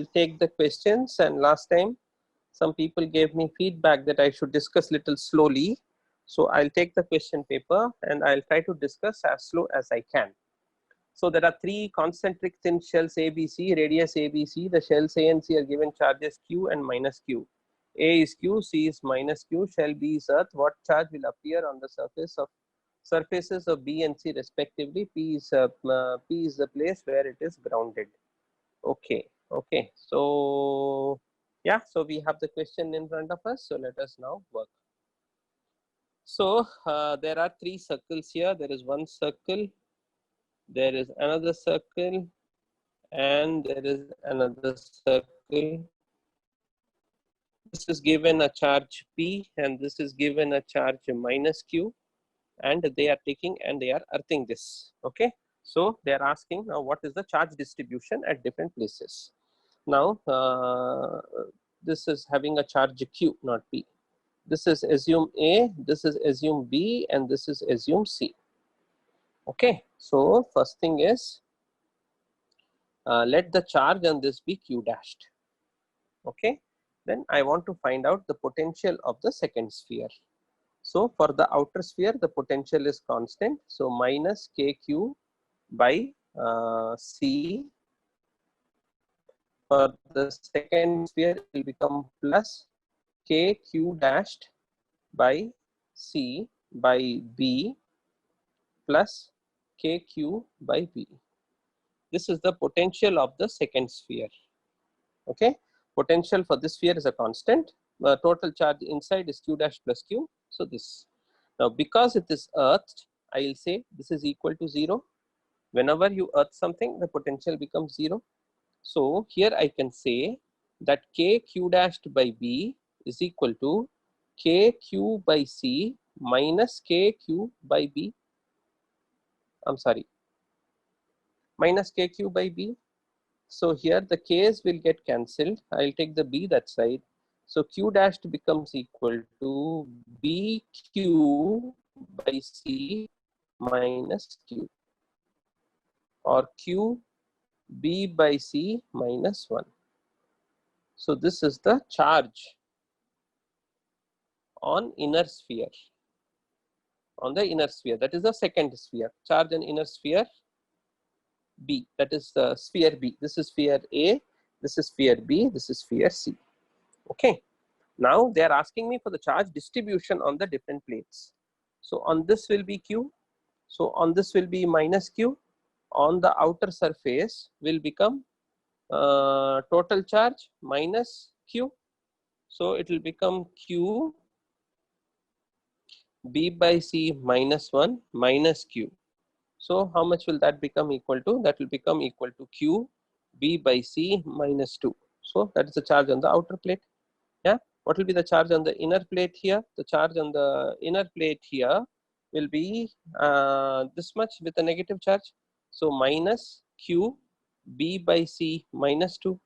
take the questions, and last time some people gave me feedback that I should discuss little slowly. So I'll take the question paper and I'll try to discuss as slow as I can. So there are three concentric thin shells ABC, radius ABC. The shells A and C are given charges Q and minus Q. A is Q, C is minus Q, shell B is Earth. What charge will appear on the surfaces of B and C respectively? P is the place where it is grounded. Okay. So yeah, so we have the question in front of us. So let us now work. So there are three circles here. There is one circle, there is another circle, and there is another circle. This is given a charge P and this is given a charge minus Q, and they are taking and they are earthing this. Okay, so they are asking now what is the charge distribution at different places. Now this is having a charge Q, not P. This is assume A, this is assume B, and this is assume C. Okay, so first thing is let the charge on this be Q dashed. Okay, then I want to find out the potential of the second sphere. So for the outer sphere, the potential is constant. So minus KQ by C. For the second sphere, it will become plus KQ dashed by C by B plus KQ by B. This is the potential of the second sphere. Okay, potential for this sphere is a constant. Total charge inside is Q dash plus Q. So this. Now because it is earthed, I will say this is equal to 0. Whenever you earth something, the potential becomes 0. So here I can say that KQ dashed by B is equal to KQ by C minus KQ by B. I'm sorry, minus KQ by B. So here the K's will get cancelled. I'll take the B that side. So Q dashed becomes equal to BQ by C minus Q, or Q B by C minus 1. So this is the charge on inner sphere. On the inner sphere, that is the second sphere. Charge on inner sphere B, that is the sphere B. This is sphere A, this is sphere B, this is sphere C. Okay. Now they are asking me for the charge distribution on the different plates. So on this will be Q. So on this will be minus Q. On the outer surface will become total charge minus Q. So it will become Q B by C minus 1 minus Q. So how much will that become equal to? That will become equal to Q B by C minus 2. So that is the charge on the outer plate. Yeah. What will be the charge on the inner plate here? The charge on the inner plate here will be this much with a negative charge. So minus Q B by C minus 2.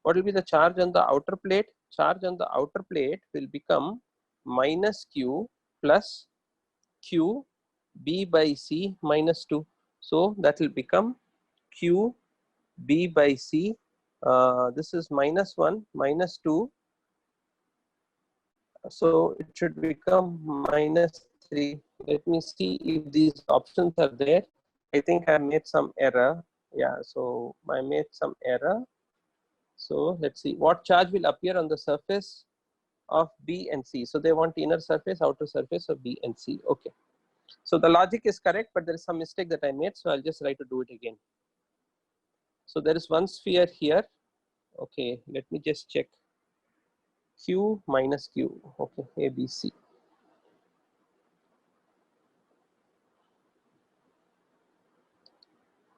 What will be the charge on the outer plate? Charge on the outer plate will become minus Q plus Q B by C minus 2. So that will become Q B by C. This is minus 1 minus 2. So it should become minus 3. Let me see if these options are there. I think I made some error. Yeah, so I made some error. So let's see what charge will appear on the surface of B and C. So they want inner surface, outer surface of B and C. Okay. So the logic is correct, but there is some mistake that I made. So I'll just try to do it again. So there is one sphere here. Okay, let me just check. Q minus Q. Okay, A, B, C.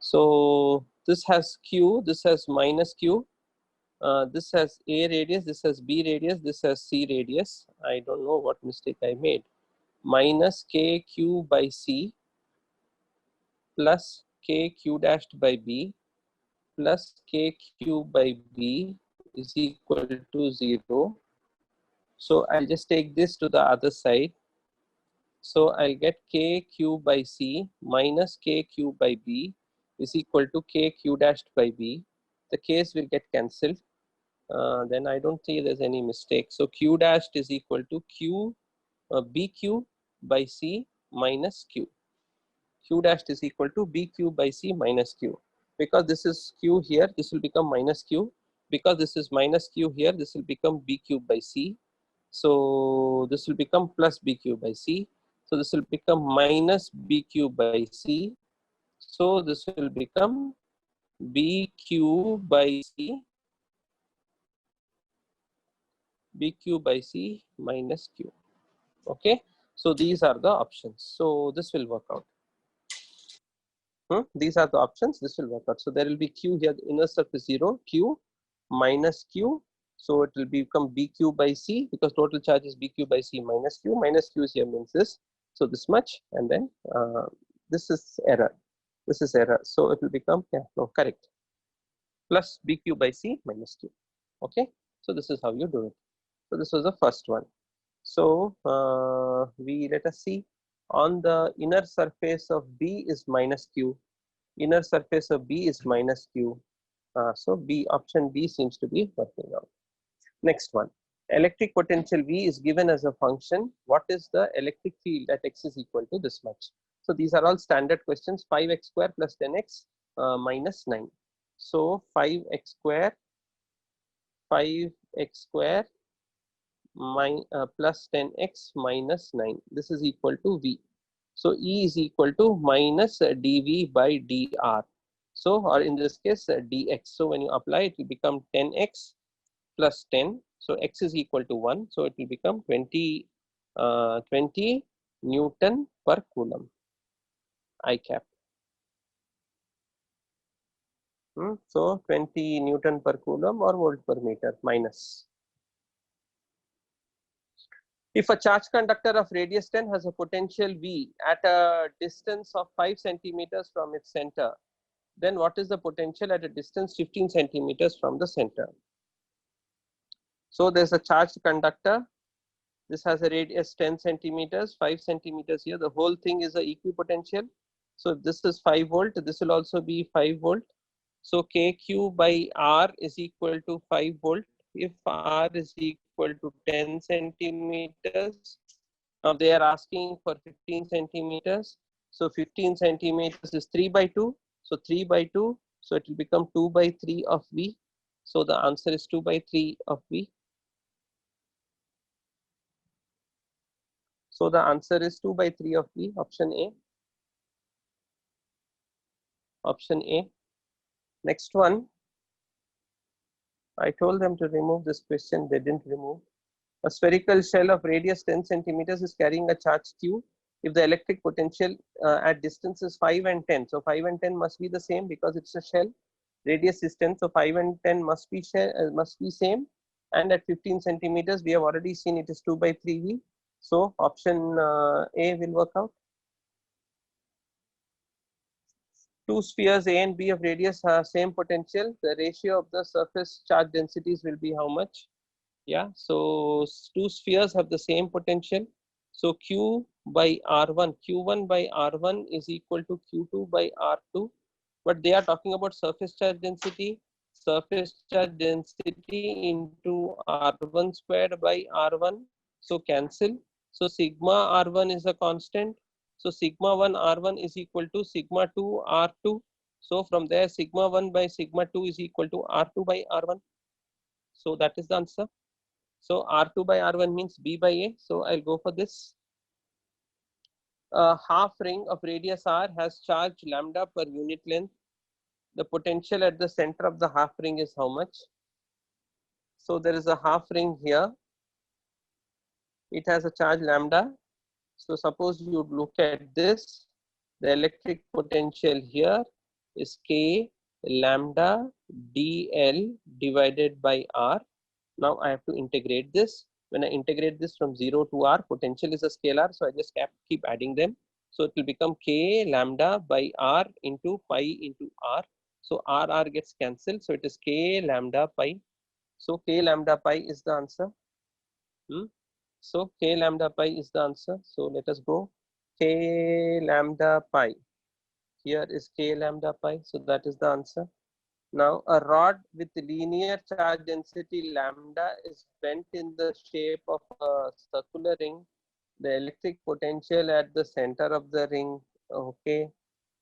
So this has Q, this has minus Q. This has A radius, this has B radius, this has C radius. I don't know what mistake I made. Minus KQ by C plus KQ dashed by B plus KQ by B is equal to 0. So I'll just take this to the other side. So I'll get KQ by C minus KQ by B is equal to KQ dashed by B. The K's will get cancelled. then I don't see there's any mistake. So q dashed is equal to q bq by c minus q. Q dashed is equal to bq by c minus q. Because this is q here, this will become minus q. Because this is minus q here, this will become bq by c. So this will become plus bq by c. So this will become minus bq by c. So this will become bq by c, bq by c minus q. Okay, so these are the options. So this will work out. These are the options. This will work out. So there will be q here. The inner surface 0, q minus q. So it will become bq by c, because total charge is bq by c minus q. Minus q is here means this. So this much, and then this is error. This is error. So it will become, yeah, no, correct. Plus bq by c minus q. Okay. So this is how you do it. So this was the first one. So let us see. On the inner surface of B is minus q. Inner surface of B is minus q. So B, option B seems to be working out. Next one. Electric potential V is given as a function. What is the electric field at x is equal to this much? So these are all standard questions. 5x square plus 10x minus 9. So 5x square plus 10x minus 9. This is equal to V. So E is equal to minus dV by dr. So, or in this case dx. So when you apply, it will become 10x plus 10. So x is equal to 1. So it will become 20 Newton per coulomb. I cap. So 20 Newton per coulomb or volt per meter minus. If a charge conductor of radius 10 has a potential V at a distance of 5 centimeters from its center, then what is the potential at a distance 15 centimeters from the center? So there's a charged conductor. This has a radius 10 centimeters, 5 centimeters here. The whole thing is a equipotential. So this is 5 volt. This will also be 5 volt. So KQ by R is equal to 5 volt. If R is equal to 10 centimeters, now they are asking for 15 centimeters. So 15 centimeters is 3 by 2. So 3 by 2. So it will become 2 by 3 of V. So the answer is 2 by 3 of V. So the answer is 2 by 3 of V, option A. Option A. Next one. I told them to remove this question. They didn't remove. A spherical shell of radius 10 centimeters is carrying a charge Q. If the electric potential at distance is 5 and 10. So 5 and 10 must be the same because it's a shell. Radius is 10. So 5 and 10 must be same. And at 15 centimeters, we have already seen it is 2 by 3V. So option A will work out. Two spheres A and B of radius have same potential. The ratio of the surface charge densities will be how much? Yeah, so two spheres have the same potential. So Q by R1, Q1 by R1 is equal to Q2 by R2. But they are talking about surface charge density. Surface charge density into R1 squared by R1. So cancel. So sigma R1 is a constant. So sigma 1 R1 is equal to sigma 2 R2. So from there sigma 1 by sigma 2 is equal to R2 by R1. So that is the answer. So R2 by R1 means B by A. So I'll go for this. A half ring of radius R has charge lambda per unit length. The potential at the center of the half ring is how much? So there is a half ring here. It has a charge lambda. So suppose you look at this, the electric potential here is K lambda dl divided by R. Now I have to integrate this. When I integrate this from 0 to R, potential is a scalar, so I just keep adding them. So it will become K lambda by R into pi into R. So R gets cancelled, so it is K lambda pi. So K lambda pi is the answer. So K lambda pi is the answer. So let us go. K lambda pi. Here is K lambda pi. So that is the answer. Now a rod with linear charge density lambda is bent in the shape of a circular ring. The electric potential at the center of the ring, okay.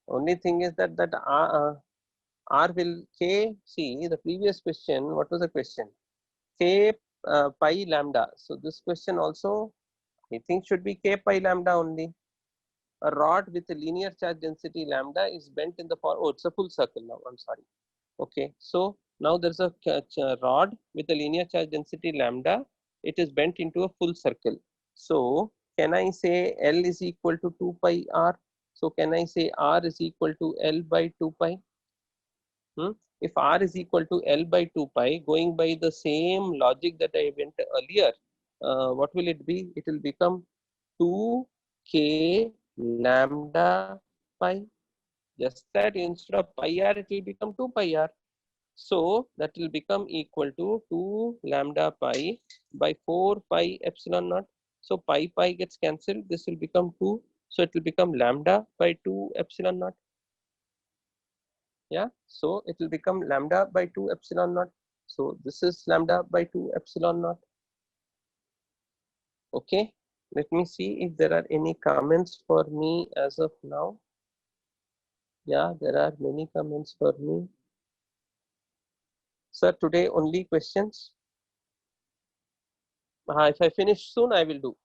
Only thing is that R will K, see the previous question, what was the question? K pi lambda. So this question also, I think should be K pi lambda only. A rod with a linear charge density lambda is bent in the form, oh, it's a full circle now, I'm sorry. Okay, so now there's a rod with a linear charge density lambda. It is bent into a full circle. So can I say L is equal to 2 pi R? So can I say R is equal to L by 2 pi? If R is equal to L by 2 pi, going by the same logic that I went earlier, what will it be? It will become 2k lambda pi. Just that instead of pi r, it will become 2 pi r. So that will become equal to 2 lambda pi by 4 pi epsilon naught. So pi pi gets cancelled. This will become 2. So it will become lambda by 2 epsilon naught. Yeah, so it will become lambda by 2 epsilon naught. So this is lambda by 2 epsilon naught. Okay, let me see if there are any comments for me as of now. Yeah, there are many comments for me. Sir, today only questions. If I finish soon, I will do.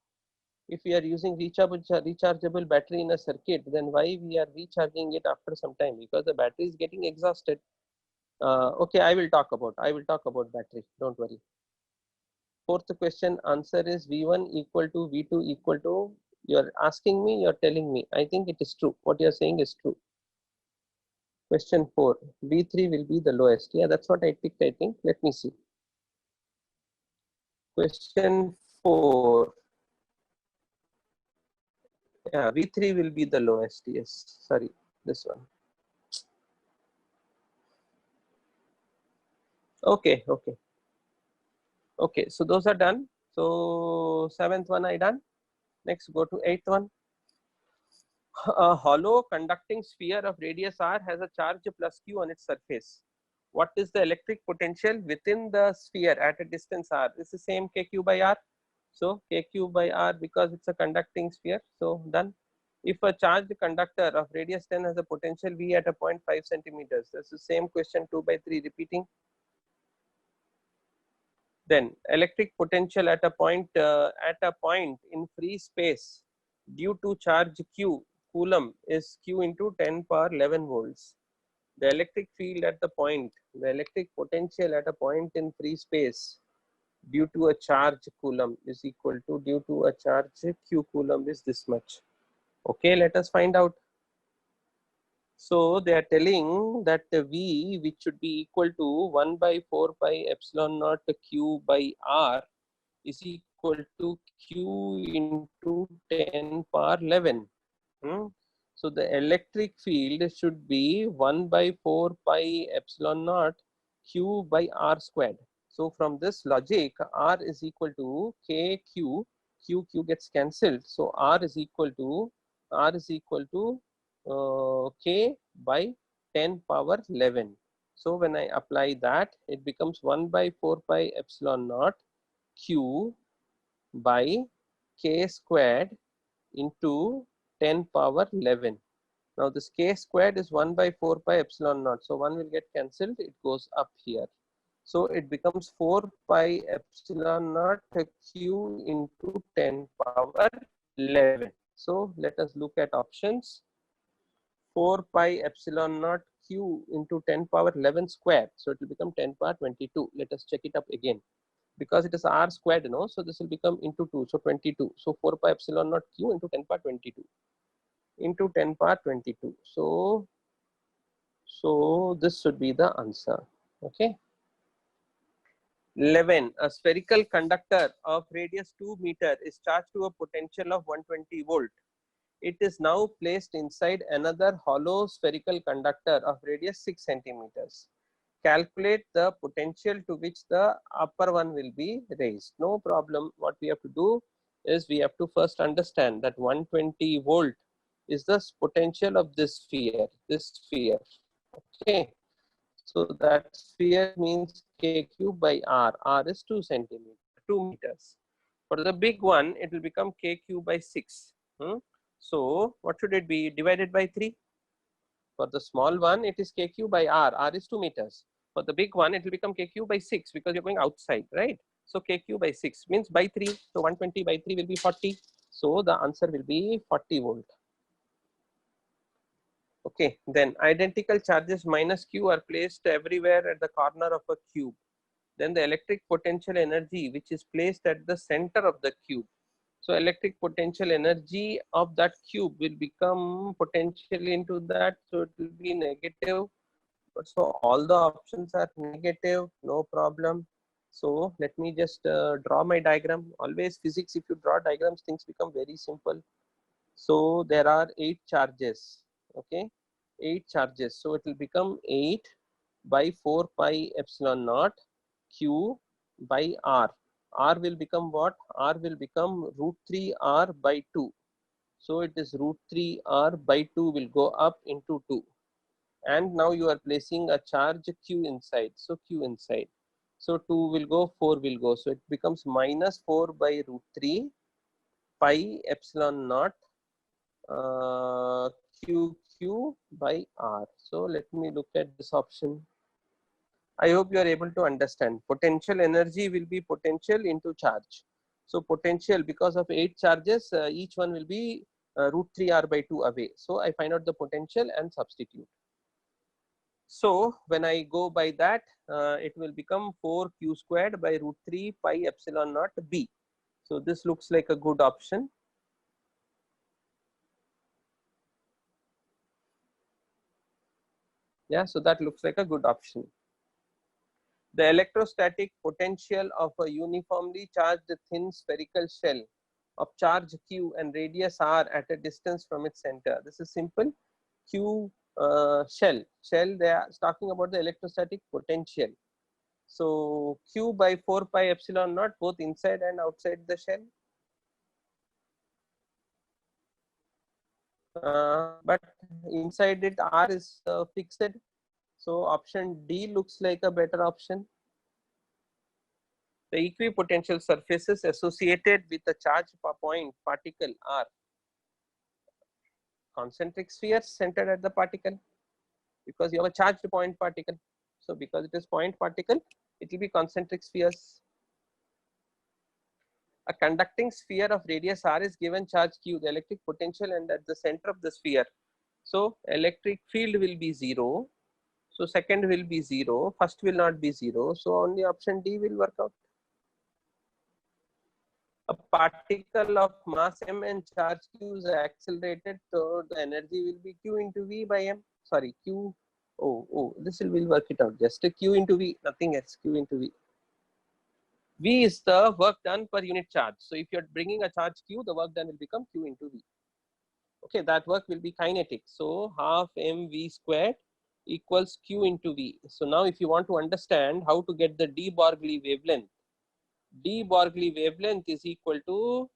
If we are using rechargeable battery in a circuit, then why we are recharging it after some time? Because the battery is getting exhausted. Okay, I will talk about battery. Don't worry. Fourth question answer is V1 equal to V2 equal to. You're asking me, you're telling me. I think it is true. What you're saying is true. Question 4. V3 will be the lowest. Yeah, that's what I picked, I think. Let me see. Question 4. Yeah, V3 will be the lowest. Yes, sorry, this one. Okay, okay. Okay, so those are done. So 7th one I done. Next, go to 8th one. A hollow conducting sphere of radius r has a charge plus q on its surface. What is the electric potential within the sphere at a distance r? This is same kq by r. So kq by r, because it's a conducting sphere. So done. If a charged conductor of radius 10 has a potential v at a 0.5 centimeters, this is same question 2 by 3 repeating. Then electric potential at a point in free space due to charge q coulomb is q into 10 power 11 volts. The electric field at the electric potential at a point in free space due to a charge coulomb is equal to, due to a charge q coulomb is this much. Okay, let us find out. So they are telling that the V, which should be equal to 1 by 4 pi epsilon naught q by r, is equal to q into 10 power 11. So the electric field should be 1 by 4 pi epsilon naught q by r squared. So from this logic, r is equal to kq, q gets cancelled. So r is equal to k by 10 power 11. So when I apply that, it becomes 1 by 4 pi epsilon naught q by k squared into 10 power 11. Now this k squared is 1 by 4 pi epsilon naught. So 1 will get cancelled, it goes up here. So it becomes 4 pi epsilon naught q into 10 power 11. So let us look at options. 4 pi epsilon naught q into 10 power 11 square. So it will become 10 power 22. Let us check it up again. Because it is r squared, so this will become into 2, so 22. So 4 pi epsilon naught q into 10 power 22 into 10 power 22. So this should be the answer. Okay. 11. A spherical conductor of radius 2 meter is charged to a potential of 120 volt. It is now placed inside another hollow spherical conductor of radius 6 centimeters. Calculate the potential to which the upper one will be raised. No problem. What we have to do is we have to first understand that 120 volt is the potential of this sphere. Okay. So that sphere means k cube by r. R is 2 centimeters, 2 meters. For the big one, it will become k cube by 6. So what should it be? Divided by 3. For the small one, it is k cube by r. R is 2 meters. For the big one, it will become k cube by 6 because you're going outside, right? So k cube by 6 means by 3. So 120 by 3 will be 40. So the answer will be 40 volt. Okay, then identical charges minus q are placed everywhere at the corner of a cube. Then the electric potential energy which is placed at the center of the cube. So electric potential energy of that cube will become potential into that, so it will be negative. So all the options are negative, no problem. So let me just draw my diagram. Always physics, if you draw diagrams, things become very simple. So there are 8 charges, okay, 8 charges. So it will become 8 by 4 pi epsilon naught q by r. R will become what? R will become root 3 r by 2. So it is root 3 r by 2 will go up into 2. And now you are placing a charge q inside. So q inside. So 2 will go, 4 will go. So it becomes minus 4 by root 3 pi epsilon naught q by r. So let me look at this option. I hope you are able to understand. Potential energy will be potential into charge. So potential, because of 8 charges, each one will be root 3 r by 2 away. So I find out the potential and substitute. So when I go by that, it will become 4q squared by root 3 pi epsilon naught b. So this looks like a good option. Yeah, so that looks like a good option. The electrostatic potential of a uniformly charged thin spherical shell of charge q and radius r at a distance from its center. This is simple. Q shell, they are talking about the electrostatic potential. So q by 4 pi epsilon naught, both inside and outside the shell. But inside it r is fixed. So option D looks like a better option. The equipotential surfaces associated with the charge point particle are concentric spheres centered at the particle, because you have a charged point particle. So because it is point particle, it will be concentric spheres. A conducting sphere of radius r is given charge q, the electric potential, and at the center of the sphere. So electric field will be 0. So second will be 0. First will not be 0. So only option D will work out. A particle of mass m and charge q is accelerated, so the energy will be q into v by m. Sorry, q. This will work it out. Just a q into v, nothing else. Q into v. V is the work done per unit charge. So if you're bringing a charge q, the work done will become q into v. Okay, that work will be kinetic. So half mv squared equals q into v. So now if you want to understand how to get the de Broglie wavelength, de Broglie wavelength is equal to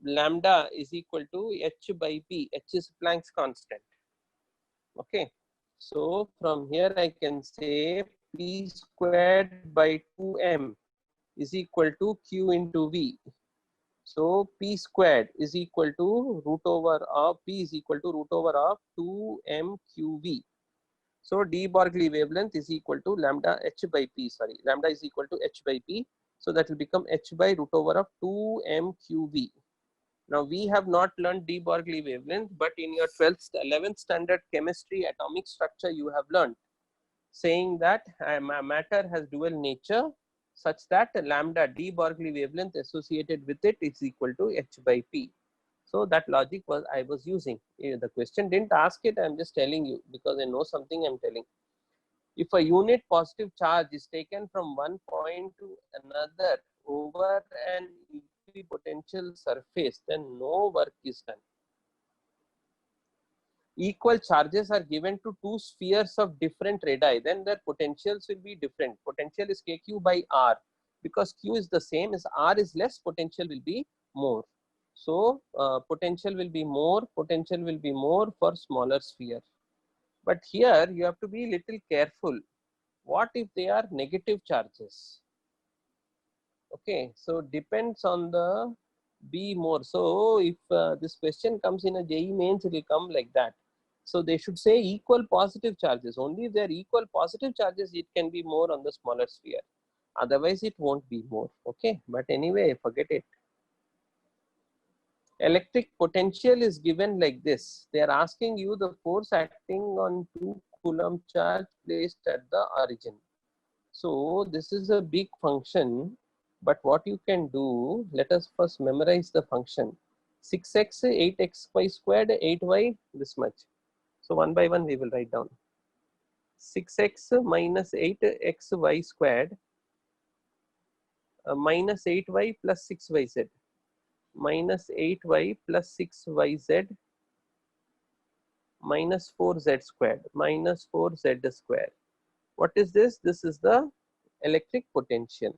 lambda is equal to h by p. H is Planck's constant. Okay, so from here I can say p squared by 2m is equal to q into v. So p squared is equal to root over of p is equal to root over of 2mqv. So de Broglie wavelength is equal to lambda h by p. Sorry, lambda is equal to h by p. So that will become h by root over of 2mqv. Now we have not learned de Broglie wavelength, but in your 12th, 11th standard chemistry atomic structure you have learned, saying that matter has dual nature such that lambda de Broglie wavelength associated with it is equal to h by p. So that logic was I was using. The question didn't ask it, I'm just telling you because I know something I'm telling. If a unit positive charge is taken from one point to another over an equipotential surface, then no work is done. Equal charges are given to two spheres of different radii, then their potentials will be different. Potential is kq by r. Because q is the same as r is less, potential will be more. So potential will be more for smaller sphere. But here you have to be little careful. What if they are negative charges? Okay, so depends on the B more. So if this question comes in a JEE mains, it will come like that. So they should say equal positive charges. Only if they are equal positive charges, it can be more on the smaller sphere. Otherwise, it won't be more. Okay, but anyway, forget it. Electric potential is given like this. They are asking you the force acting on 2 Coulomb charge placed at the origin. So this is a big function, but what you can do, let us first memorize the function. 6x, 8xy squared, 8y, this much. So one by one we will write down. 6x minus 8xy squared minus 8y plus 6yz minus 8y plus 6yz minus 4z squared minus 4z squared. What is this? This is the electric potential.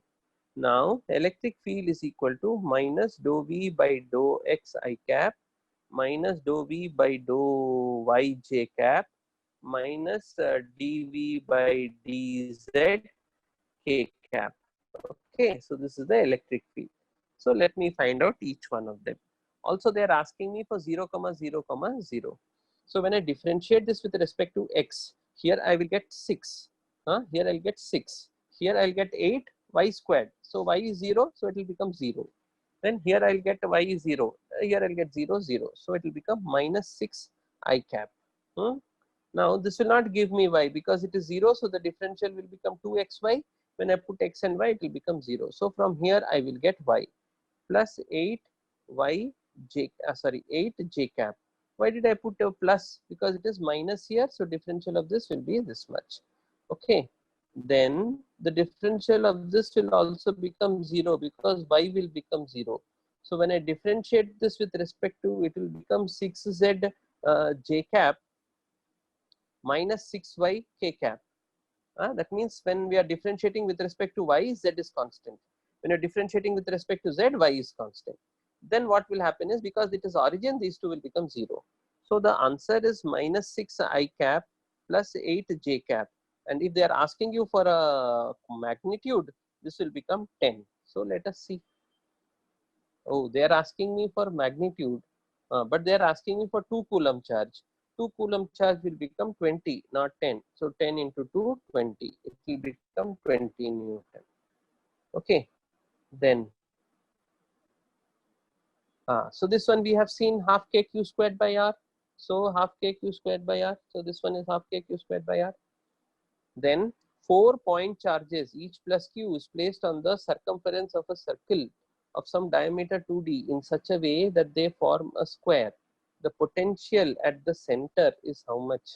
Now electric field is equal to minus dou v by dou x I cap minus dou v by dou y j cap minus dv by dz k cap. Okay, so this is the electric field. So let me find out each one of them. Also they are asking me for 0, 0, 0. So when I differentiate this with respect to x, here I will get 6. Here I'll get 6. Here I'll get 8 y squared. So y is 0, so it will become 0. Then here I'll get y is 0. Here I'll get 0, 0. So it will become minus 6 I cap. Now this will not give me y because it is 0. So the differential will become 2xy. When I put x and y, it will become 0. So from here I will get y plus 8y j, 8 j cap. Why did I put a plus? Because it is minus here. So differential of this will be this much. Okay. Then the differential of this will also become 0 because y will become 0. So when I differentiate this with respect to, it will become 6z j cap minus 6y k cap. That means when we are differentiating with respect to y, z is constant. When you're differentiating with respect to z, y is constant. Then what will happen is, because it is origin, these two will become 0. So the answer is minus 6 I cap plus 8 j cap. And if they are asking you for a magnitude, this will become 10. So let us see. Oh, they are asking me for magnitude, but they are asking me for 2 Coulomb charge. 2 Coulomb charge will become 20, not 10. So 10 into 2, 20. It will become 20 Newton. Okay. Then, so this one we have seen half kq squared by r. So half kq squared by r. So this one is half kq squared by r. Then 4 point charges, each plus q, is placed on the circumference of a circle of some diameter 2d in such a way that they form a square. The potential at the center is how much?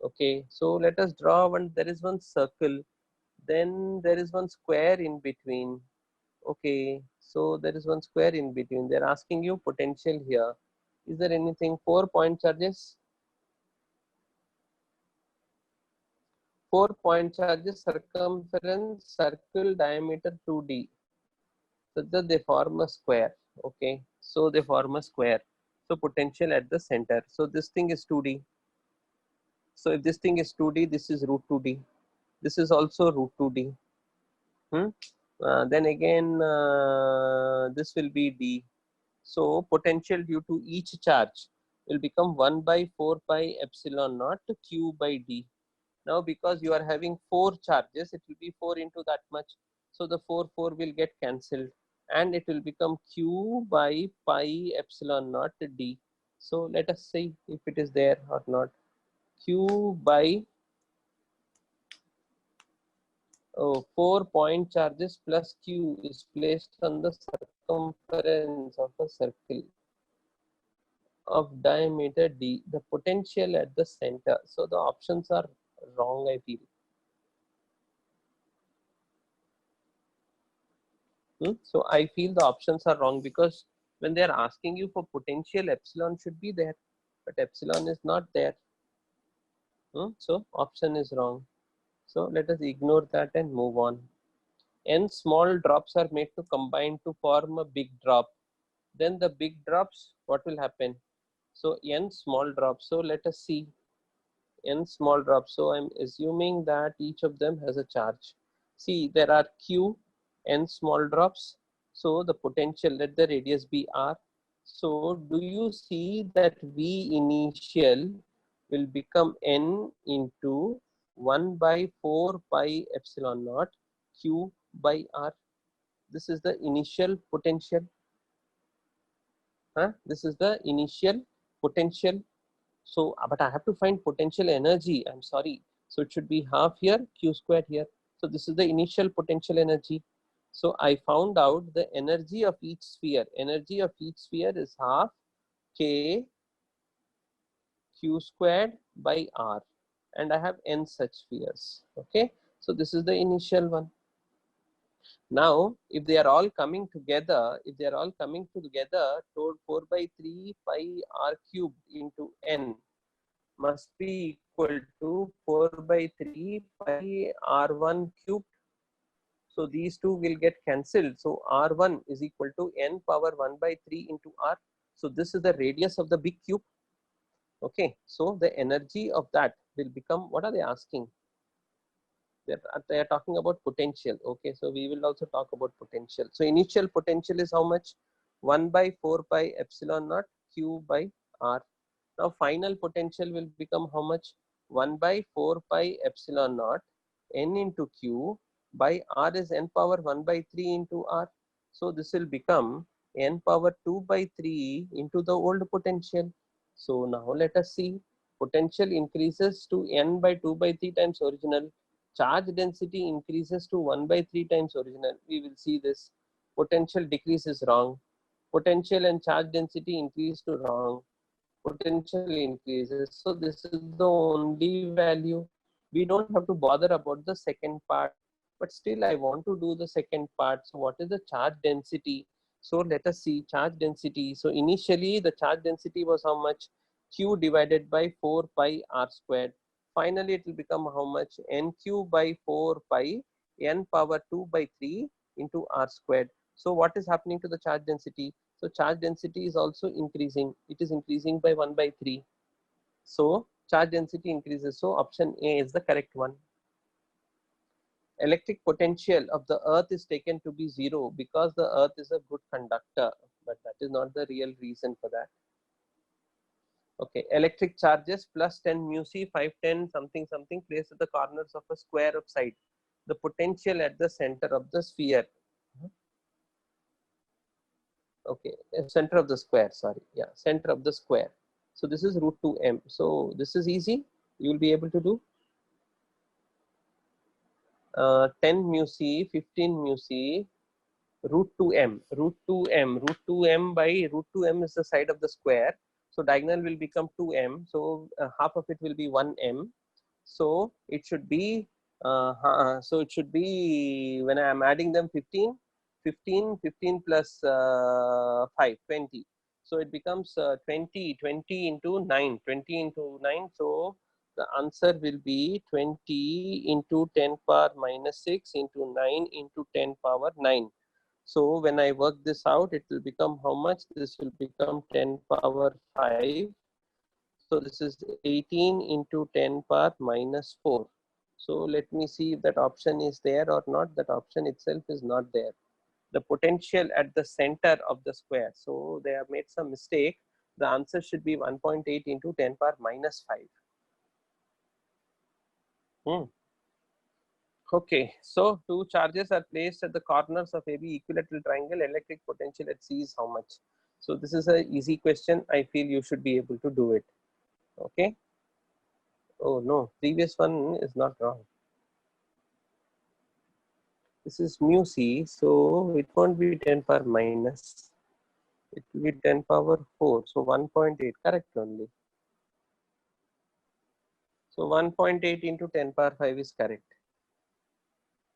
Okay, so let us draw one. There is one circle, then there is one square in between. Okay, so there is one square in between. They're asking you potential here. Is there anything? 4 point charges? 4 point charges, circumference, circle, diameter 2d. So that they form a square. Okay, so they form a square. So potential at the center. So this thing is 2d. So if this thing is 2d, this is root 2d. This is also root 2d. Then again, this will be d. So potential due to each charge will become 1 by 4 pi epsilon naught q by d. Now because you are having 4 charges, it will be 4 into that much. So the 4 will get cancelled and it will become q by pi epsilon naught d. So let us see if it is there or not. Q by 4 point charges plus q is placed on the circumference of a circle of diameter d. The potential at the center. So the options are wrong, I feel. So I feel the options are wrong because when they are asking you for potential, epsilon should be there, but epsilon is not there. So option is wrong. So let us ignore that and move on. N small drops are made to combine to form a big drop. Then the big drops, what will happen? So N small drops. So let us see. n small drops. So I'm assuming that each of them has a charge. See, there are q n small drops. So the potential, let the radius be r. So do you see that V initial will become n into 1 by 4 pi epsilon naught q by r. This is the initial potential. This is the initial potential. So, but I have to find potential energy. I'm sorry. So it should be half here, q squared here. So this is the initial potential energy. So I found out the energy of each sphere. Energy of each sphere is half k q squared by r. And I have n such spheres. Okay. So this is the initial one. Now, if they are all coming together, toward 4 by 3 pi r cubed into n must be equal to 4 by 3 pi r1 cubed. So these two will get cancelled. So r1 is equal to n power 1 by 3 into r. So this is the radius of the big cube. Okay, so the energy of that will become, what are they asking? They are talking about potential. Okay, so we will also talk about potential. So initial potential is how much? 1 by 4 pi epsilon naught q by r. Now final potential will become how much? 1 by 4 pi epsilon naught n into q by r is n power 1 by 3 into r. So this will become n power 2 by 3 into the old potential. So now let us see. Potential increases to n by 2 by 3 times original. Charge density increases to 1 by 3 times original. We will see this. Potential decrease is wrong. Potential and charge density increase to wrong. Potential increases. So this is the only value. We don't have to bother about the second part. But still I want to do the second part. So what is the charge density? So let us see charge density. So initially the charge density was how much? Q divided by 4 pi r squared. Finally it will become how much? Nq by 4 pi n power 2 by 3 into r squared. So what is happening to the charge density? So charge density is also increasing. It is increasing by 1 by 3. So charge density increases. So option A is the correct one. Electric potential of the earth is taken to be 0 because the earth is a good conductor, but that is not the real reason for that. Okay, electric charges plus 10 mu c 510 something something placed at the corners of a square of side. The potential at the center of the sphere. Okay, center of the square, sorry. Yeah, center of the square. So this is root 2m. So this is easy. You will be able to do 10 mu c, 15 mu c, root 2m, root 2m, root 2m by root 2m is the side of the square. So diagonal will become 2m. So half of it will be 1m. So it should be, when I am adding them 15 plus 5, 20. So it becomes 20 into 9, 20 into 9. So the answer will be 20 into 10 power minus 6 into 9 into 10 power 9. So when I work this out, it will become how much? This will become 10 power 5. So this is 18 into 10 power minus 4. So let me see if that option is there or not. That option itself is not there. The potential at the center of the square. So they have made some mistake. The answer should be 1.8 into 10 power minus 5. Okay, so two charges are placed at the corners of AB equilateral triangle. Electric potential at C is how much? So this is an easy question. I feel you should be able to do it. Okay. Oh no, previous one is not wrong. This is mu C, so it won't be 10 power minus. It will be 10 power 4. So 1.8, correct only. So 1.8 into 10 power 5 is correct.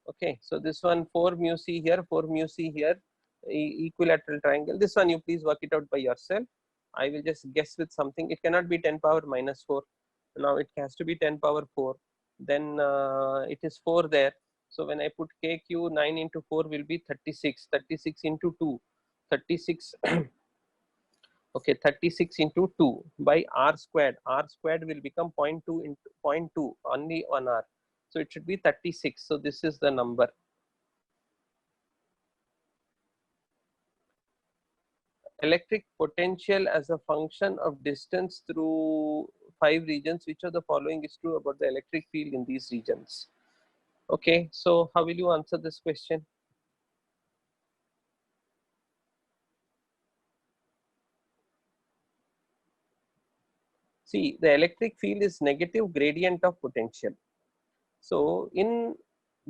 Okay, so this one 4 mu C here, 4 mu C here, equilateral triangle. This one you please work it out by yourself. I will just guess with something. It cannot be 10 power minus 4. Now it has to be 10 power 4. Then it is 4 there. So when I put KQ, 9 into 4 will be 36. 36 into 2. 36 Okay, 36 into 2 by r squared. R squared will become 0.2 into 0.2, only 1 r. So it should be 36. So this is the number. Electric potential as a function of distance through 5 regions. Which of the following is true about the electric field in these regions? Okay, so how will you answer this question? See, the electric field is negative gradient of potential. So in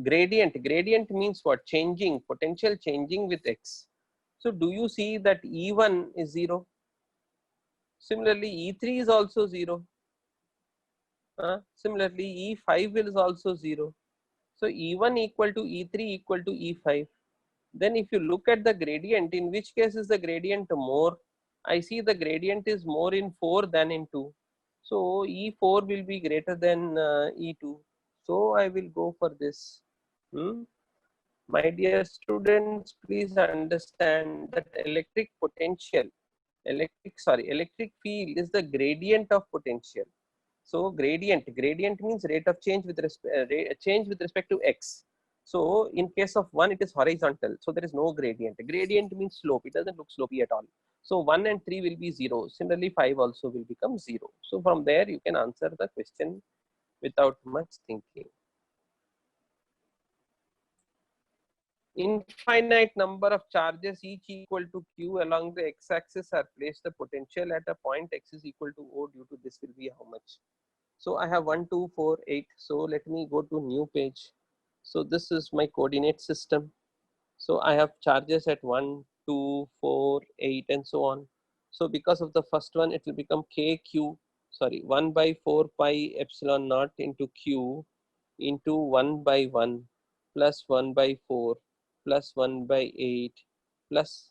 gradient means what? Changing, potential changing with x. So do you see that E1 is 0? Similarly, E3 is also 0. Similarly, E5 is also 0. So E1 equal to E3 equal to E5. Then if you look at the gradient, in which case is the gradient more? I see the gradient is more in 4 than in 2. So E4 will be greater than E2. So I will go for this. My dear students, please understand that electric potential, electric field is the gradient of potential. So gradient means rate of change with respect to x. So in case of 1, it is horizontal, so there is no gradient. Gradient means slope, it doesn't look slopey at all. So 1 and 3 will be 0. Similarly, 5 also will become 0. So from there you can answer the question without much thinking. Infinite number of charges, each equal to q, along the x-axis are placed. The potential at a point x is equal to O due to this will be how much? So I have 1, 2, 4, 8. So let me go to new page. So this is my coordinate system. So I have charges at 1, 2, 4, 8 and so on. So because of the first one, it will become kq, 1 by 4 pi epsilon naught into q into 1 by 1 plus 1 by 4 plus 1 by 8 plus,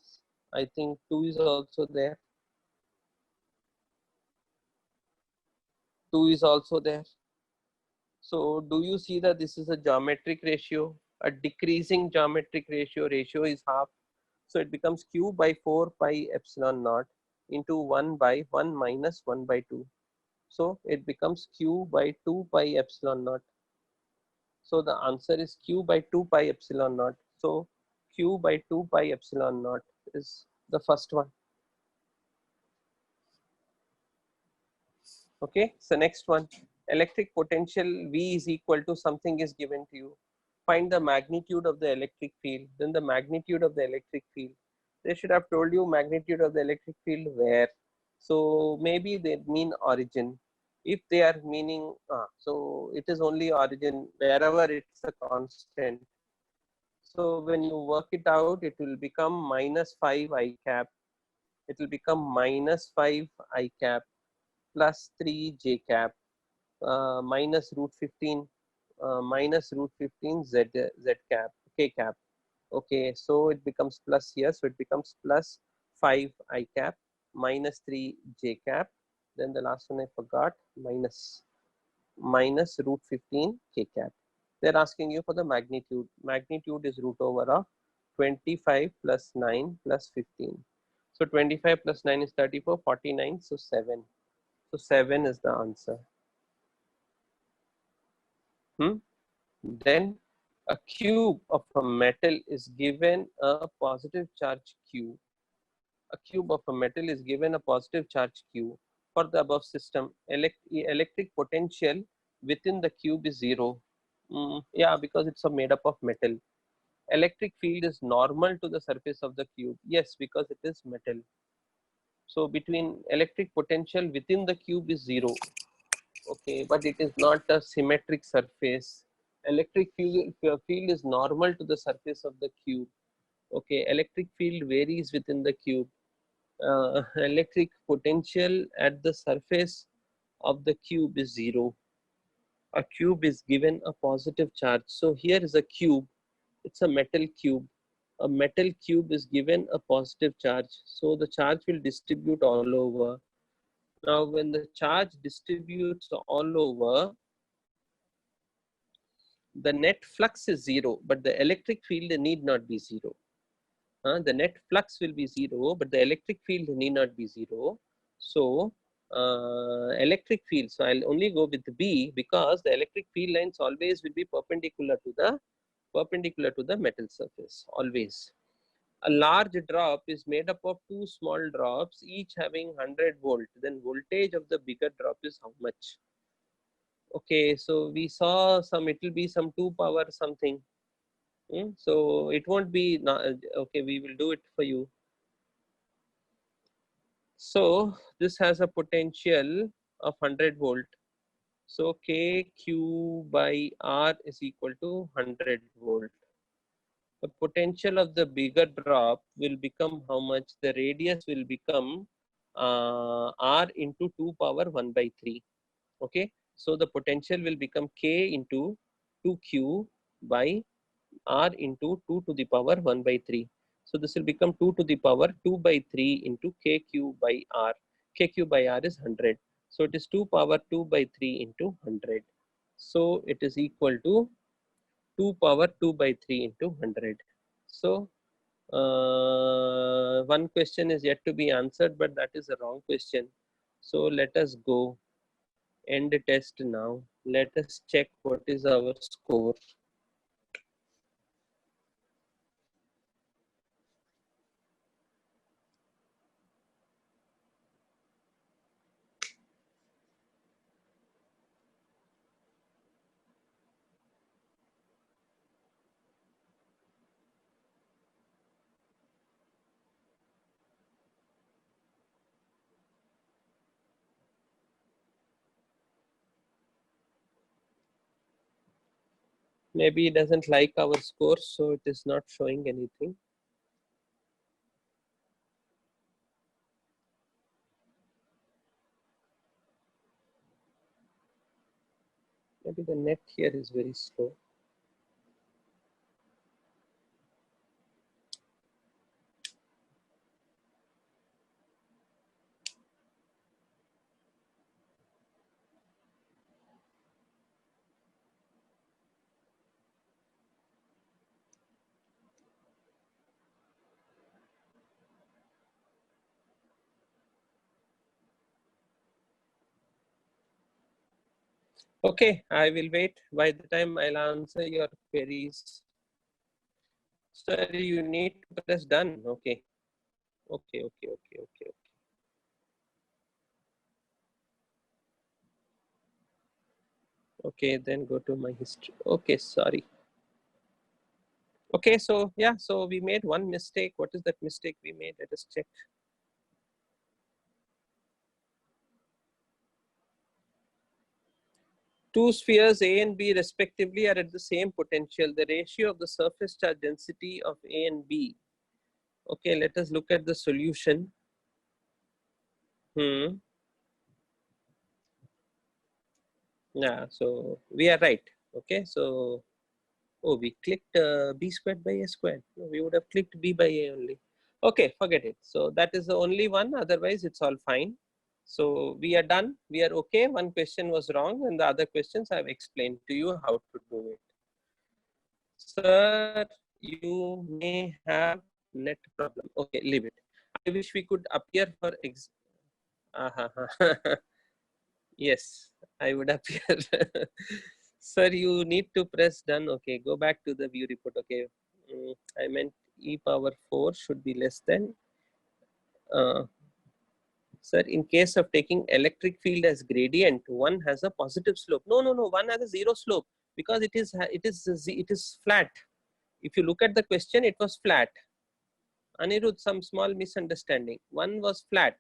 I think 2 is also there. 2 is also there. So do you see that this is a geometric ratio, a decreasing geometric ratio? Ratio is half. So it becomes q by 4 pi epsilon naught into 1 by 1 minus 1 by 2. So it becomes q by 2 pi epsilon naught. So the answer is q by 2 pi epsilon naught. So q by 2 pi epsilon naught is the first one. Okay, so next one, electric potential V is equal to something is given to you. Find the magnitude of the electric field. Then the magnitude of the electric field. They should have told you magnitude of the electric field where. So maybe they mean origin. If they are meaning, so it is only origin wherever it's a constant. So when you work it out, it will become minus 5 I cap. It will become minus 5 I cap plus 3 j cap minus root 15 minus root 15 z cap k cap. Okay, so it becomes plus here, so it becomes plus 5 I cap minus 3 j cap. Then the last one I forgot, minus root 15 k cap. They're asking you for the magnitude. Magnitude is root over of 25 plus 9 plus 15. So 25 plus 9 is 34, 49, so 7. So 7 is the answer. Then a cube of a metal is given a positive charge q. A cube of a metal is given a positive charge q. For the above system, electric potential within the cube is 0. Yeah, because it's made up of metal. Electric field is normal to the surface of the cube. Yes, because it is metal. So between electric potential within the cube is 0. Okay, but it is not a symmetric surface. Electric field is normal to the surface of the cube. Okay, electric field varies within the cube. Electric potential at the surface of the cube is 0. A cube is given a positive charge. So here is a cube. It's a metal cube. A metal cube is given a positive charge. So the charge will distribute all over. Now, when the charge distributes all over, the net flux is 0, but the electric field need not be 0. the net flux will be 0, but the electric field need not be 0. So electric field, so I'll only go with B, because the electric field lines always will be perpendicular to the metal surface, always. A large drop is made up of two small drops, each having 100 volt. Then voltage of the bigger drop is how much? Okay, so we saw some, it will be some 2 power something. So it won't be, okay, we will do it for you. So this has a potential of 100 volt. So KQ by R is equal to 100 volt. The potential of the bigger drop will become how much? The radius will become R into 2 power 1 by 3. Okay, so the potential will become K into 2Q by R into 2 to the power 1 by 3. So this will become 2 to the power 2 by 3 into KQ by R. KQ by R is 100. So it is 2 power 2 by 3 into 100. So it is equal to 2 power 2 by 3 into 100. So one question is yet to be answered, but that is a wrong question. So let us go end test now. Let us check what is our score. Maybe it doesn't like our score, so it is not showing anything. Maybe the net here is very slow. Okay, I will wait. By the time I'll answer your queries. Sir, you need to press done. Okay. Okay. Okay, then go to my history. Okay, sorry. Okay, so yeah, so we made one mistake. What is that mistake we made? Let us check. Two spheres A and B respectively are at the same potential. The ratio of the surface charge density of A and B. Okay, let us look at the solution. Yeah, so we are right. Okay, so we clicked B squared by A squared. No, we would have clicked B by A only. Okay, forget it. So that is the only one. Otherwise, it's all fine. So we are done. We are okay. One question was wrong, and the other questions I've explained to you how to do it. Sir, you may have net problem. Okay, leave it. I wish we could appear for yes, I would appear. Sir, you need to press done. Okay, go back to the view report. Okay, I meant e power 4 should be less than. Sir, in case of taking electric field as gradient, one has a positive slope. No, one has a zero slope because it is flat. If you look at the question, it was flat. Anirudh, some small misunderstanding. One was flat.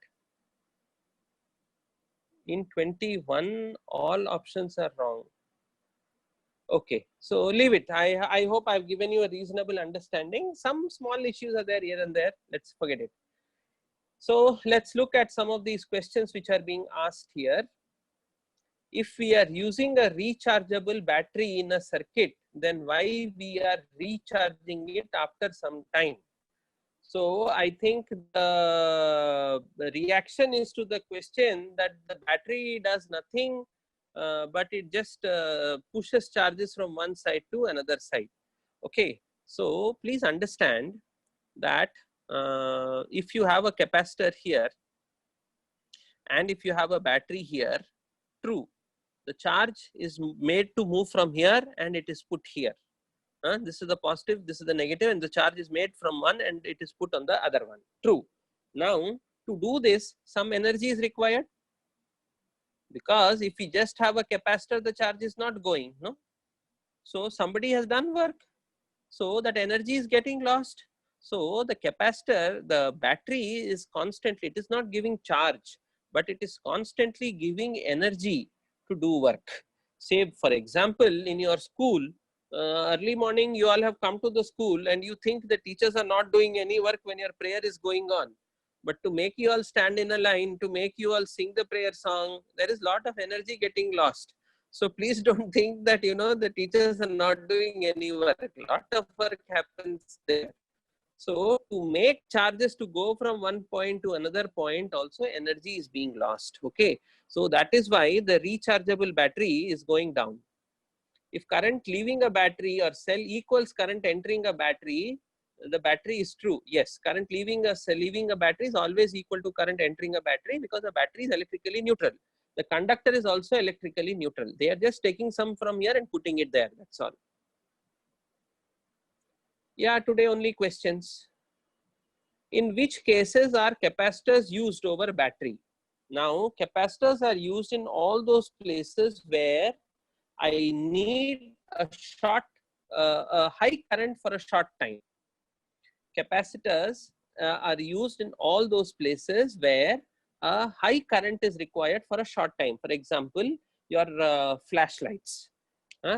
In 21, all options are wrong. Okay, so leave it. I hope I've given you a reasonable understanding. Some small issues are there here and there. Let's forget it. So let's look at some of these questions which are being asked here. If we are using a rechargeable battery in a circuit, then why we are recharging it after some time? So I think the reaction is to the question that the battery does nothing, but it just pushes charges from one side to another side. Okay, so please understand, that if you have a capacitor here and if you have a battery here, true, the charge is made to move from here and it is put here. This is the positive, this is the negative, and the charge is made from one and it is put on the other one. True. Now, to do this, some energy is required, because if we just have a capacitor, the charge is not going, no? So somebody has done work. So that energy is getting lost. So the capacitor, the battery is constantly, it is not giving charge, but it is constantly giving energy to do work. Say, for example, in your school, early morning, you all have come to the school and you think the teachers are not doing any work when your prayer is going on. But to make you all stand in a line, to make you all sing the prayer song, there is a lot of energy getting lost. So please don't think that, the teachers are not doing any work. A lot of work happens there. So to make charges to go from one point to another point, also energy is being lost. Okay. So that is why the rechargeable battery is going down. If current leaving a battery or cell equals current entering a battery, the battery is true. Yes, current leaving a cell, leaving a battery is always equal to current entering a battery, because the battery is electrically neutral. The conductor is also electrically neutral. They are just taking some from here and putting it there. That's all. Yeah, today only questions. In which cases are capacitors used over battery? Now, capacitors are used in all those places where I need a high current for a short time. Capacitors are used in all those places where a high current is required for a short time. For example, your flashlights.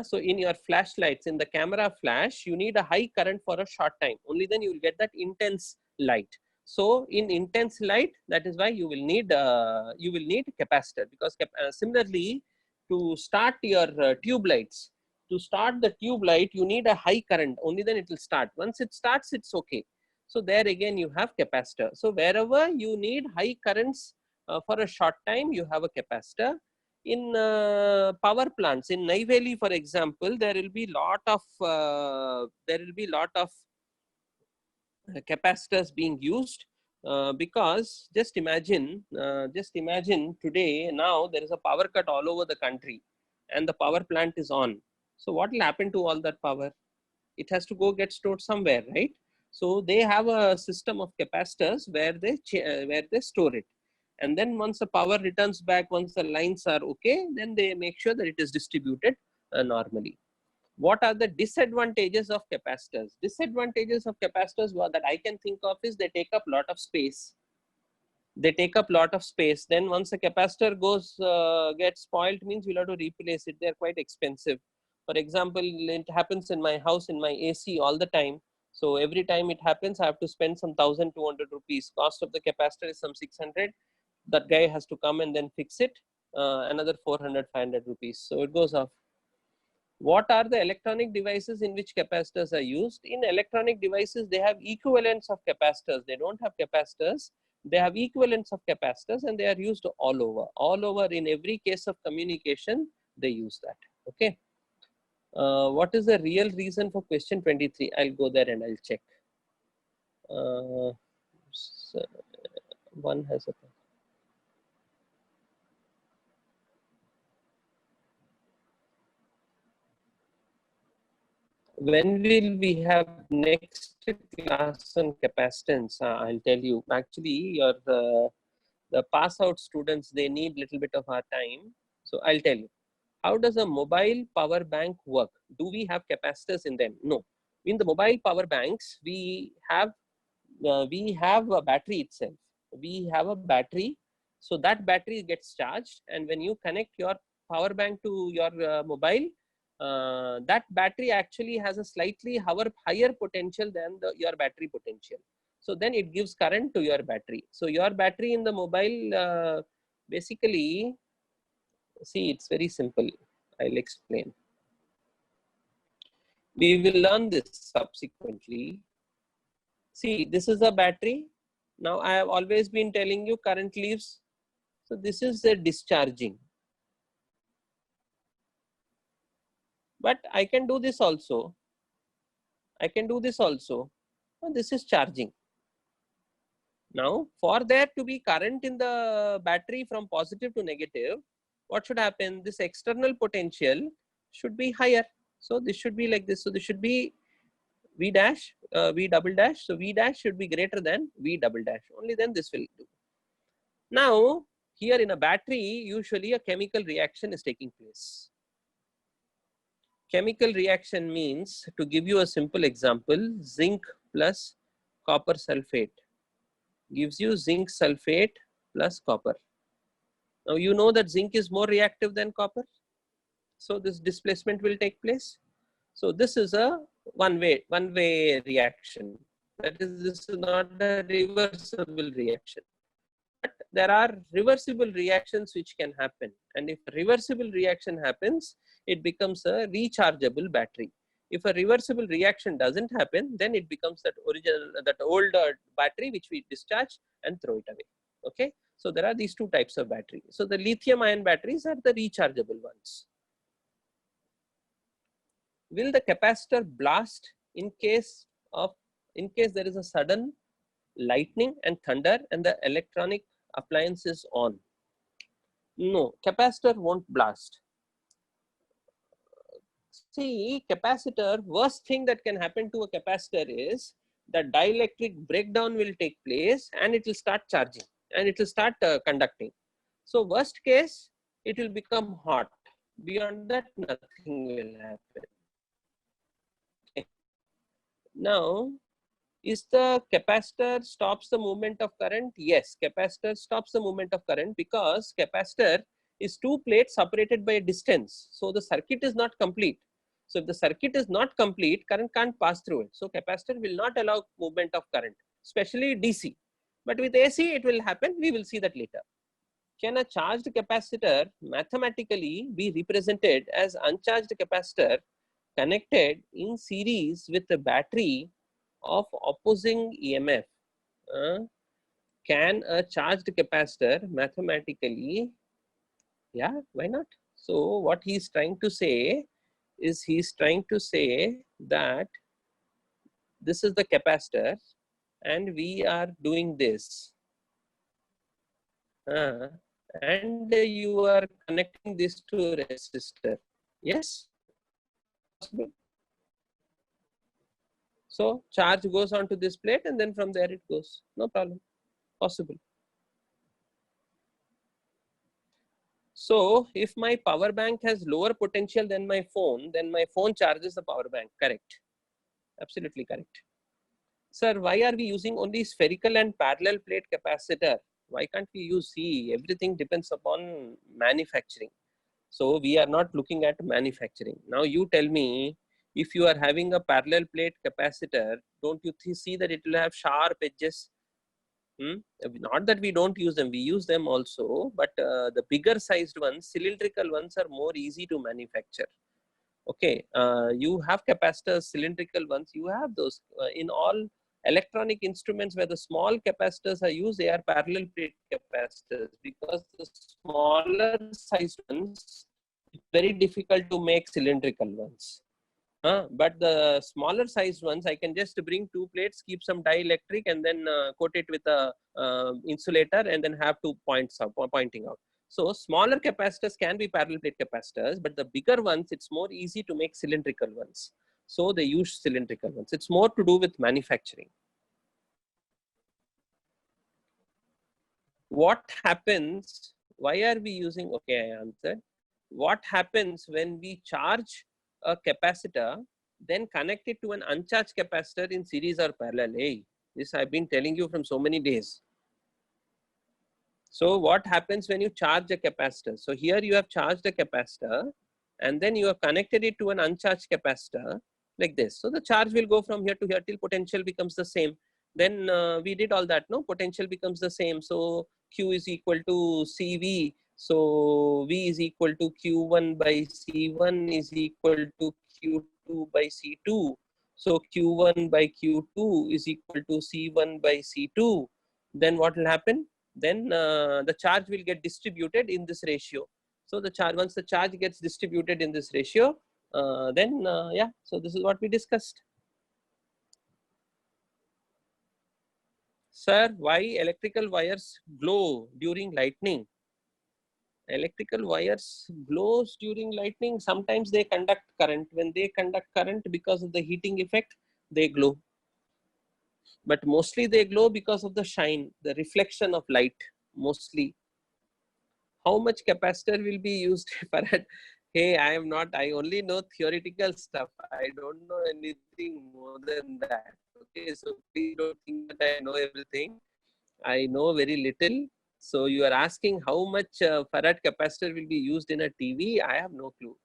So in your flashlights, in the camera flash, you need a high current for a short time. Only then you will get that intense light. So in intense light, that is why you will need capacitor, because similarly, to start your tube lights, to start the tube light, you need a high current. Only then it will start. Once it starts, it's okay. So there again, you have capacitor. So wherever you need high currents for a short time, you have a capacitor. In power plants, in Neyveli, for example, there will be lot of capacitors being used, because just imagine today, now there is a power cut all over the country and the power plant is on. So what will happen to all that power? It has to go get stored somewhere, right? So they have a system of capacitors where they store it, and then once the power returns back, once the lines are okay, then they make sure that it is distributed normally. What are the disadvantages of capacitors? Disadvantages of capacitors that I can think of is they take up a lot of space. Then once the capacitor gets spoiled, means we'll have to replace it. They're quite expensive. For example, it happens in my house, in my AC all the time. So every time it happens, I have to spend some 1,200 rupees. Cost of the capacitor is some 600. That guy has to come and then fix it. Another 400, 500 rupees. So it goes off. What are the electronic devices in which capacitors are used? In electronic devices, they have equivalents of capacitors. They don't have capacitors. They have equivalents of capacitors, and they are used all over. All over, in every case of communication, they use that. Okay. What is the real reason for question 23? I'll go there and I'll check. So one has a... When will we have next class on capacitance? I'll tell you. Actually, the pass out students, they need little bit of our time. So I'll tell you. How does a mobile power bank work? Do we have capacitors in them? No. In the mobile power banks, we have a battery itself. We have a battery. So that battery gets charged, and when you connect your power bank to your mobile, that battery actually has a slightly higher potential than your battery potential. So then it gives current to your battery. So your battery in the mobile, basically, see, it's very simple. I'll explain. We will learn this subsequently. See, this is a battery. Now I have always been telling you current leaves. So this is a discharging. But I can do this also. This is charging. Now, for there to be current in the battery from positive to negative, what should happen? This external potential should be higher. So this should be like this. So this should be V dash, V double dash. So V dash should be greater than V double dash. Only then this will do. Now, here in a battery, usually a chemical reaction is taking place. Chemical reaction means, to give you a simple example, zinc plus copper sulfate gives you zinc sulfate plus copper. Now you know that zinc is more reactive than copper. So this displacement will take place. So this is a one-way reaction. That is, this is not a reversible reaction. But there are reversible reactions which can happen. And if a reversible reaction happens, it becomes a rechargeable battery. If a reversible reaction doesn't happen, then it becomes that old battery which we discharge and throw it away. Okay. So there are these two types of battery. So the lithium ion batteries are the rechargeable ones. Will the capacitor blast in case there is a sudden lightning and thunder and the electronic appliance is on? No, capacitor won't blast. See, capacitor, worst thing that can happen to a capacitor is the dielectric breakdown will take place and it will start charging and it will start conducting. So worst case, it will become hot. Beyond that, nothing will happen. Okay. Now, is the capacitor stops the movement of current? Yes, capacitor stops the movement of current because capacitor is two plates separated by a distance. So the circuit is not complete. So if the circuit is not complete, current can't pass through it. So capacitor will not allow movement of current, especially DC. But with AC, it will happen. We will see that later. Can a charged capacitor mathematically be represented as uncharged capacitor connected in series with a battery of opposing EMF? Can a charged capacitor mathematically? Yeah, why not? So what he's trying to say is he's trying to say that this is the capacitor and we are doing this. And you are connecting this to a resistor. Yes? Possible. So charge goes onto this plate and then from there it goes. No problem. Possible. So if my power bank has lower potential than my phone, then my phone charges the power bank. Correct. Absolutely correct. Sir, why are we using only spherical and parallel plate capacitor? Why can't we use C? Everything depends upon manufacturing. So we are not looking at manufacturing. Now you tell me, if you are having a parallel plate capacitor, don't you see that it will have sharp edges? Not that we don't use them, we use them also, but the bigger sized ones, cylindrical ones, are more easy to manufacture. Okay, you have capacitors, cylindrical ones, you have those in all electronic instruments where the small capacitors are used, they are parallel plate capacitors, because the smaller sized ones, it's very difficult to make cylindrical ones. But the smaller sized ones, I can just bring two plates, keep some dielectric, and then coat it with a insulator, and then have 2 points pointing out. So smaller capacitors can be parallel plate capacitors, but the bigger ones, it's more easy to make cylindrical ones. So they use cylindrical ones. It's more to do with manufacturing. What happens? Why are we using? Okay, I answered. What happens when we charge a capacitor, then connect it to an uncharged capacitor in series or parallel? Hey, this I've been telling you from so many days. So what happens when you charge a capacitor? So here you have charged a capacitor and then you have connected it to an uncharged capacitor like this. So the charge will go from here to here till potential becomes the same. Then we did all that, no? Potential becomes the same. So Q is equal to CV. So V is equal to Q1 by C1 is equal to Q2 by C2. So Q1 by Q2 is equal to C1 by C2. Then what will happen? Then the charge will get distributed in this ratio. So the charge, once the charge gets distributed in this ratio, then yeah, so this is what we discussed. Sir, why electrical wires glow during lightning? Electrical wires glows during lightning. Sometimes they conduct current. When they conduct current, because of the heating effect, they glow. But mostly they glow because of the shine, the reflection of light, mostly. How much capacitor will be used for it? Hey, I only know theoretical stuff. I don't know anything more than that. Okay, so please don't think that I know everything. I know very little. So you are asking how much farad capacitor will be used in a TV? I have no clue.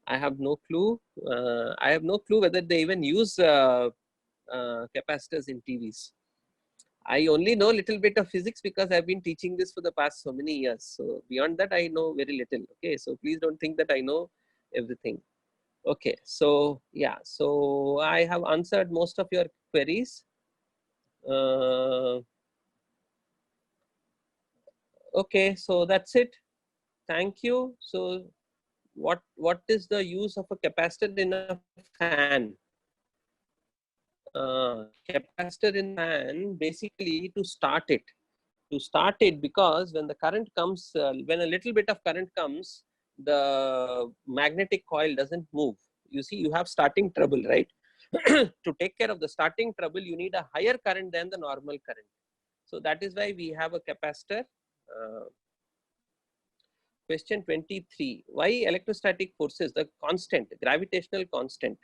I have no clue. I have no clue whether they even use capacitors in TVs. I only know a little bit of physics because I've been teaching this for the past so many years. So beyond that, I know very little. Okay, so please don't think that I know everything. Okay, so yeah, so I have answered most of your queries. Okay, so that's it. Thank you. So what is the use of a capacitor in a fan? Capacitor in fan, basically to start it. To start it, because when the current comes, when a little bit of current comes, the magnetic coil doesn't move. You see, you have starting trouble, right? To take care of the starting trouble, you need a higher current than the normal current. So that is why we have a capacitor. Question 23. Why electrostatic forces, the constant, gravitational constant?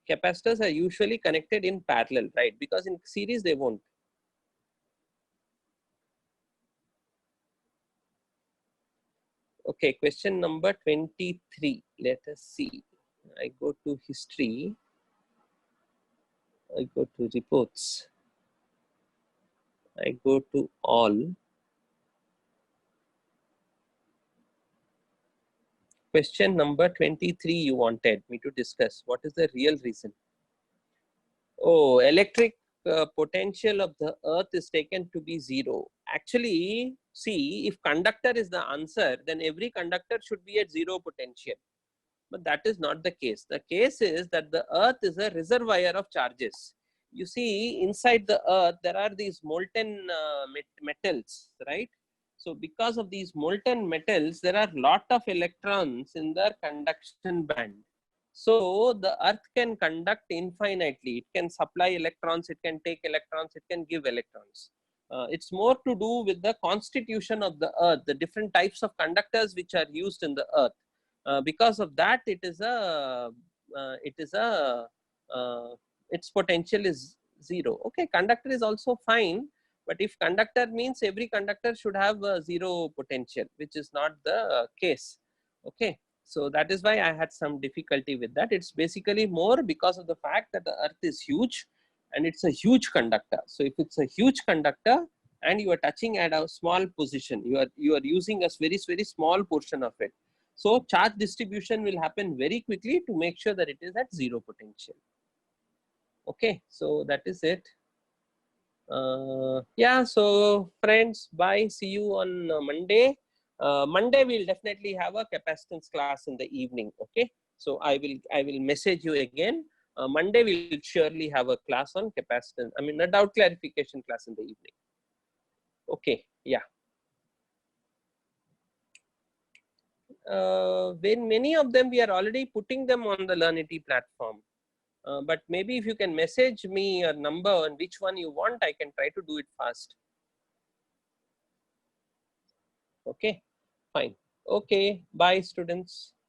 Capacitors are usually connected in parallel, right? Because in series they won't. Okay, question number 23. Let us see. I go to history. I go to reports. I go to all. Question number 23 you wanted me to discuss. What is the real reason? Oh, electric potential of the earth is taken to be zero. Actually, see, if conductor is the answer, then every conductor should be at zero potential. But that is not the case. The case is that the earth is a reservoir of charges. You see, inside the earth, there are these molten metals, right? So because of these molten metals, there are lot of electrons in the conduction band. So the earth can conduct infinitely. It can supply electrons, it can take electrons, it can give electrons. It's more to do with the constitution of the earth, the different types of conductors which are used in the earth. Because of that, its potential is zero. Okay, conductor is also fine, but if conductor means every conductor should have a zero potential, which is not the case. Okay, so that is why I had some difficulty with that. It's basically more because of the fact that the earth is huge and it's a huge conductor. So if it's a huge conductor and you are touching at a small position, you are using a very small portion of it. So charge distribution will happen very quickly to make sure that it is at zero potential. Okay, so that is it. Yeah, so friends, bye. See you on Monday. Monday we'll definitely have a capacitance class in the evening. Okay, so I will message you again. Monday we'll surely have a class on capacitance. I mean, a doubt clarification class in the evening. Okay, yeah. When many of them we are already putting them on the Learnity platform. But maybe if you can message me a number on which one you want, I can try to do it fast. Okay, fine. Okay, bye students.